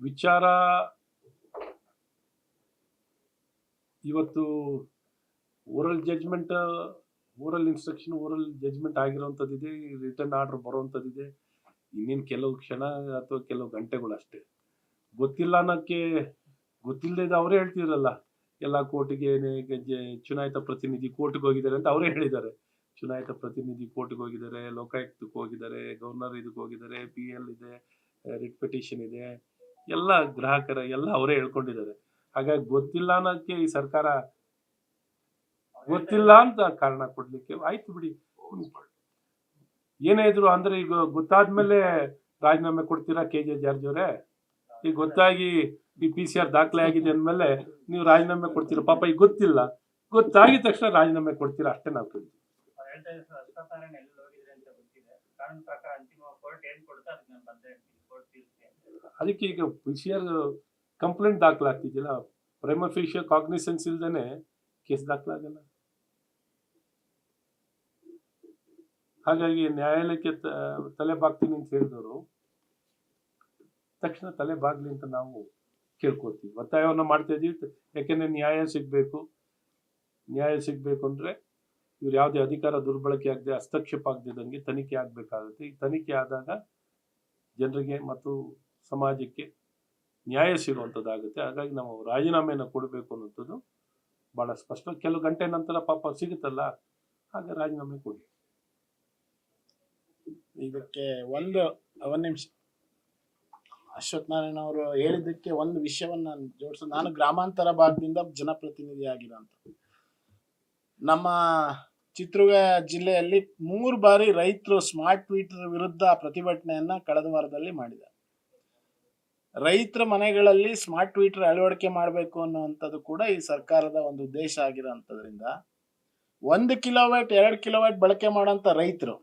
ವಿಚಾರ ಇವತ್ತು oral judgement, oral instruction, oral judgement ಆಗಿರೋಂಥದ್ದಿದೆ, ರಿಟರ್ನ್ ಆರ್ಡರ್ ಬರೋವಂಥದ್ದಿದೆ. ಇನ್ನೇನು ಕೆಲವು ಕ್ಷಣ ಅಥವಾ ಕೆಲವು ಗಂಟೆಗಳು ಅಷ್ಟೇ. ಗೊತ್ತಿಲ್ಲ ಅನ್ನೋಕ್ಕೆ ಗೊತ್ತಿಲ್ಲದೆ ಅವರೇ ಹೇಳ್ತಿರಲ್ಲ, ಎಲ್ಲ ಕೋರ್ಟಿಗೆ ಚುನಾಯಿತ ಪ್ರತಿನಿಧಿ ಕೋರ್ಟ್ಗೆ ಹೋಗಿದ್ದಾರೆ ಅಂತ ಅವರೇ ಹೇಳಿದ್ದಾರೆ. ಚುನಾಯಿತ ಪ್ರತಿನಿಧಿ ಕೋರ್ಟ್ಗೆ ಹೋಗಿದ್ದಾರೆ, ಲೋಕಾಯುಕ್ತಕ್ಕೆ ಹೋಗಿದ್ದಾರೆ, ಗವರ್ನರ್ ಇದಕ್ಕೆ ಹೋಗಿದ್ದಾರೆ, PL ಇದೆ, ರಿಟ್ ಪಿಟಿಷನ್ ಇದೆ, ಎಲ್ಲ ಗ್ರಾಹಕರ ಎಲ್ಲ ಅವರೇ ಹೇಳ್ಕೊಂಡಿದ್ದಾರೆ. ಹಾಗಾಗಿ ಗೊತ್ತಿಲ್ಲ ಅನ್ನೋಕ್ಕೆ ಈ ಸರ್ಕಾರ ಗೊತ್ತಿಲ್ಲ ಅಂತ ಕಾರಣ ಕೊಡ್ಲಿಕ್ಕೆ ಆಯ್ತು ಬಿಡಿ. ಏನೇ ಇದ್ರು ಅಂದ್ರೆ ಈಗ ಗೊತ್ತಾದ್ಮೇಲೆ ರಾಜೀನಾಮೆ ಕೊಡ್ತೀರಾ KJ ಜಾರ್ಜ್ ಅವರೇ? ಈಗ ಗೊತ್ತಾಗಿ ಈ PCR ದಾಖಲೆ ಆಗಿದೆ ಅಂದ್ಮೇಲೆ ನೀವು ರಾಜೀನಾಮೆ ಕೊಡ್ತೀರಾ? ಪಾಪ ಈಗ ಗೊತ್ತಿಲ್ಲ, ಗೊತ್ತಾಗಿದ ತಕ್ಷಣ ರಾಜೀನಾಮೆ ಕೊಡ್ತೀರಾ ಅಷ್ಟೇ ನಾವು ಕೇಳ್ತೀವಿ. ಅದಕ್ಕೆ ಈಗ PCR ಕಂಪ್ಲೇಂಟ್ ದಾಖಲಾಗ್ತಿದ್ದಿಲ್ಲ, ಪ್ರೈಮ ಫೇಶಿಯಲ್ ಕಾಗ್ನಿಸೆನ್ಸ್ ಇಲ್ದೇನೆ ಕೇಸ್ ದಾಖಲಾಗಲ್ಲ. ಹಾಗಾಗಿ ನ್ಯಾಯಾಲಯಕ್ಕೆ ತಲೆ ಬಾಗ್ತೀನಿ ಅಂತ ಹೇಳಿದವರು ತಕ್ಷಣ ತಲೆ ಬಾಗ್ಲಿ ಅಂತ ನಾವು ಕೇಳ್ಕೊಳ್ತೀವಿ, ಒತ್ತಾಯವನ್ನು ಮಾಡ್ತಾ ಇದೀವಿ. ಯಾಕೆಂದ್ರೆ ನ್ಯಾಯ ಸಿಗ್ಬೇಕು ಅಂದ್ರೆ ಇವ್ರು ಯಾವುದೇ ಅಧಿಕಾರ ದುರ್ಬಳಕೆ ಆಗದೆ, ಹಸ್ತಕ್ಷೇಪ ಆಗದಿದ್ದಂಗೆ ತನಿಖೆ ಆಗ್ಬೇಕಾಗುತ್ತೆ. ಈ ತನಿಖೆ ಆದಾಗ ಜನರಿಗೆ ಮತ್ತು ಸಮಾಜಕ್ಕೆ ನ್ಯಾಯ ಸಿಗುವಂಥದ್ದಾಗುತ್ತೆ. ಹಾಗಾಗಿ ನಾವು ರಾಜೀನಾಮೆಯನ್ನು ಕೊಡಬೇಕು ಅನ್ನೋಂಥದ್ದು ಬಹಳ ಸ್ಪಷ್ಟ. ಕೆಲವು ಗಂಟೆ ನಂತರ ಪಾಪ ಸಿಗುತ್ತಲ್ಲ, ಹಾಗೆ ರಾಜೀನಾಮೆ ಕೊಡಿ. ಇದಕ್ಕೆ ಒಂದು ನಿಮಿಷ ಅಶ್ವಥ್ ನಾರಾಯಣ ಅವರು ಹೇಳಿದ್ದಕ್ಕೆ ಒಂದು ವಿಷಯವನ್ನ ಜೋಡಿಸೋದು. ನಾನು ಗ್ರಾಮಾಂತರ ಭಾಗದಿಂದ ಜನಪ್ರತಿನಿಧಿ ಆಗಿರೋಂಥ, ನಮ್ಮ ಚಿತ್ರದುರ್ಗ ಜಿಲ್ಲೆಯಲ್ಲಿ 3 ಬಾರಿ ರೈತರು ಸ್ಮಾರ್ಟ್ ಮೀಟರ್ ವಿರುದ್ಧ ಪ್ರತಿಭಟನೆಯನ್ನ ಕಳೆದ ವಾರದಲ್ಲಿ ಮಾಡಿದ್ದಾರೆ. ರೈತರ ಮನೆಗಳಲ್ಲಿ ಸ್ಮಾರ್ಟ್ ಮೀಟರ್ ಅಳವಡಿಕೆ ಮಾಡಬೇಕು ಅನ್ನುವಂಥದ್ದು ಕೂಡ ಈ ಸರ್ಕಾರದ ಒಂದು ಉದ್ದೇಶ ಆಗಿರೋಂಥದ್ರಿಂದ 1 ಕಿಲೋವ್ಯಾಟ್ 2 ಕಿಲೋವ್ಯಾಟ್ ಬಳಕೆ ಮಾಡೋಂಥ ರೈತರು